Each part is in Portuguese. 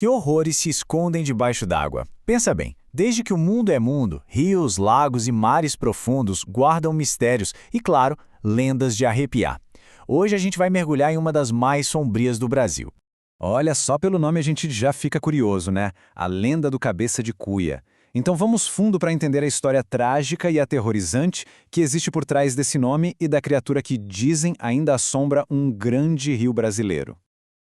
Que horrores se escondem debaixo d'água? Pensa bem, desde que o mundo é mundo, rios, lagos e mares profundos guardam mistérios e, claro, lendas de arrepiar. Hoje a gente vai mergulhar em uma das mais sombrias do Brasil. Olha, só pelo nome a gente já fica curioso, né? A lenda do Cabeça de Cuia. Então vamos fundo para entender a história trágica e aterrorizante que existe por trás desse nome e da criatura que dizem ainda assombra um grande rio brasileiro.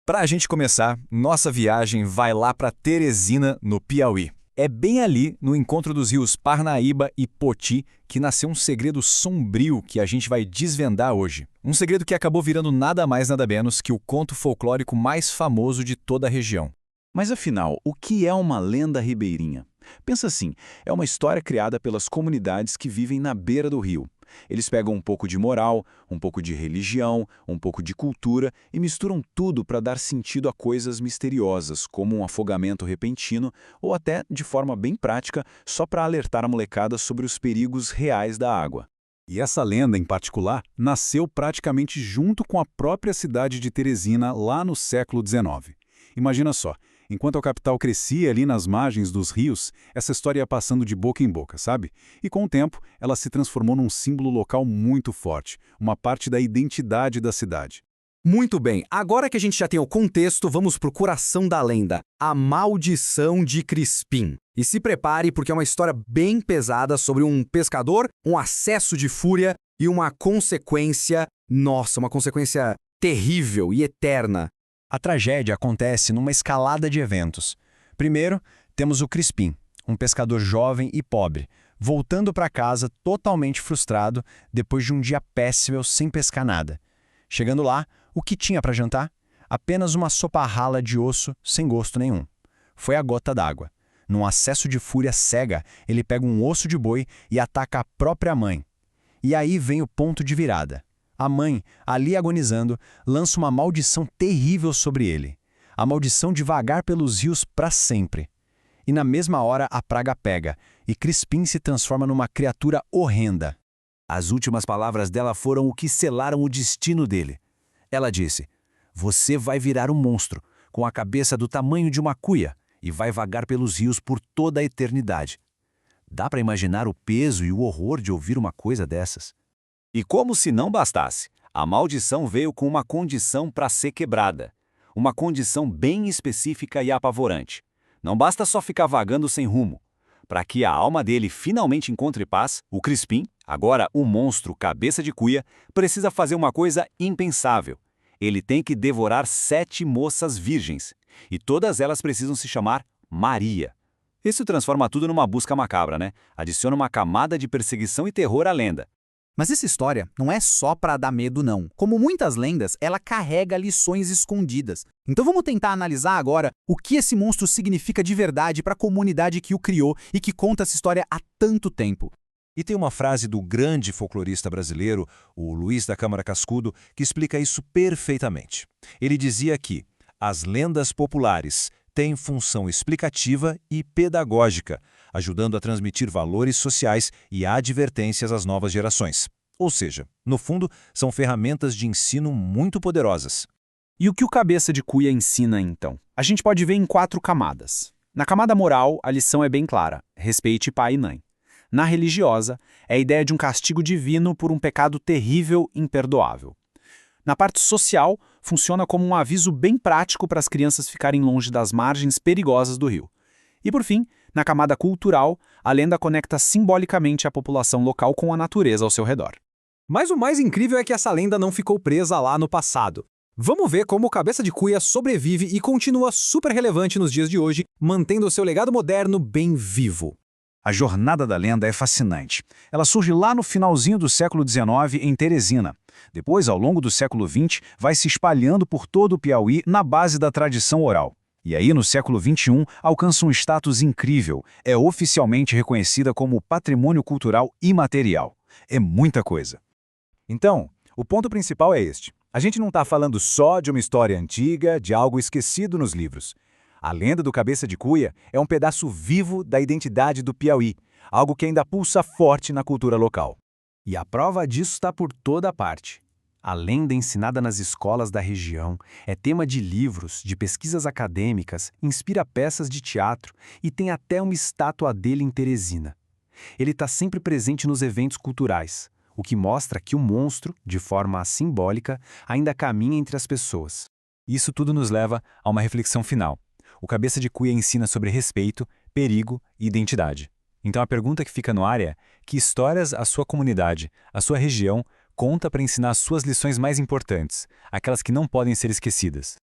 Para a gente começar, nossa viagem vai lá para Teresina, no Piauí. É bem ali, no encontro dos rios Parnaíba e Poti, que nasceu um segredo sombrio que a gente vai desvendar hoje. Um segredo que acabou virando nada mais nada menos que o conto folclórico mais famoso de toda a região. Mas afinal, o que é uma lenda ribeirinha? Pensa assim, é uma história criada pelas comunidades que vivem na beira do rio. Eles pegam um pouco de moral, um pouco de religião, um pouco de cultura e misturam tudo para dar sentido a coisas misteriosas, como um afogamento repentino ou até, de forma bem prática, só para alertar a molecada sobre os perigos reais da água. E essa lenda, em particular, nasceu praticamente junto com a própria cidade de Teresina lá no século XIX. Imagina só, enquanto a capital crescia ali nas margens dos rios, essa história ia passando de boca em boca, sabe? E com o tempo, ela se transformou num símbolo local muito forte, uma parte da identidade da cidade. Muito bem, agora que a gente já tem o contexto, vamos pro coração da lenda, a maldição de Crispim. E se prepare porque é uma história bem pesada sobre um pescador, um acesso de fúria e uma consequência, nossa, uma consequência terrível e eterna. A tragédia acontece numa escalada de eventos. Primeiro, temos o Crispim, um pescador jovem e pobre, voltando para casa totalmente frustrado depois de um dia péssimo sem pescar nada. Chegando lá, o que tinha para jantar? Apenas uma sopa rala de osso sem gosto nenhum. Foi a gota d'água. Num acesso de fúria cega, ele pega um osso de boi e ataca a própria mãe. E aí vem o ponto de virada. A mãe, ali agonizando, lança uma maldição terrível sobre ele. A maldição de vagar pelos rios para sempre. E na mesma hora a praga pega, e Crispim se transforma numa criatura horrenda. As últimas palavras dela foram o que selaram o destino dele. Ela disse: "Você vai virar um monstro, com a cabeça do tamanho de uma cuia, e vai vagar pelos rios por toda a eternidade." Dá para imaginar o peso e o horror de ouvir uma coisa dessas? E como se não bastasse, a maldição veio com uma condição para ser quebrada. Uma condição bem específica e apavorante. Não basta só ficar vagando sem rumo. Para que a alma dele finalmente encontre paz, o Crispim, agora um monstro cabeça de cuia, precisa fazer uma coisa impensável. Ele tem que devorar 7 moças virgens. E todas elas precisam se chamar Maria. Isso transforma tudo numa busca macabra, né? Adiciona uma camada de perseguição e terror à lenda. Mas essa história não é só para dar medo, não. Como muitas lendas, ela carrega lições escondidas. Então vamos tentar analisar agora o que esse monstro significa de verdade para a comunidade que o criou e que conta essa história há tanto tempo. E tem uma frase do grande folclorista brasileiro, o Luiz da Câmara Cascudo, que explica isso perfeitamente. Ele dizia que as lendas populares têm função explicativa e pedagógica, ajudando a transmitir valores sociais e advertências às novas gerações. Ou seja, no fundo, são ferramentas de ensino muito poderosas. E o que o Cabeça de Cuia ensina, então? A gente pode ver em 4 camadas. Na camada moral, a lição é bem clara: respeite pai e mãe. Na religiosa, é a ideia de um castigo divino por um pecado terrível e imperdoável. Na parte social, funciona como um aviso bem prático para as crianças ficarem longe das margens perigosas do rio. E por fim, na camada cultural, a lenda conecta simbolicamente a população local com a natureza ao seu redor. Mas o mais incrível é que essa lenda não ficou presa lá no passado. Vamos ver como o Cabeça de Cuia sobrevive e continua super relevante nos dias de hoje, mantendo o seu legado moderno bem vivo. A jornada da lenda é fascinante. Ela surge lá no finalzinho do século XIX em Teresina. Depois, ao longo do século XX, vai se espalhando por todo o Piauí na base da tradição oral. E aí, no século XXI, alcança um status incrível. É oficialmente reconhecida como patrimônio cultural imaterial. É muita coisa. Então, o ponto principal é este. A gente não está falando só de uma história antiga, de algo esquecido nos livros. A lenda do Cabeça de Cuia é um pedaço vivo da identidade do Piauí, algo que ainda pulsa forte na cultura local. E a prova disso está por toda parte. A lenda ensinada nas escolas da região é tema de livros, de pesquisas acadêmicas, inspira peças de teatro e tem até uma estátua dele em Teresina. Ele está sempre presente nos eventos culturais, o que mostra que o monstro, de forma simbólica, ainda caminha entre as pessoas. Isso tudo nos leva a uma reflexão final. O Cabeça de Cuia ensina sobre respeito, perigo e identidade. Então a pergunta que fica no ar é: que histórias a sua comunidade, a sua região, conta para ensinar as suas lições mais importantes, aquelas que não podem ser esquecidas?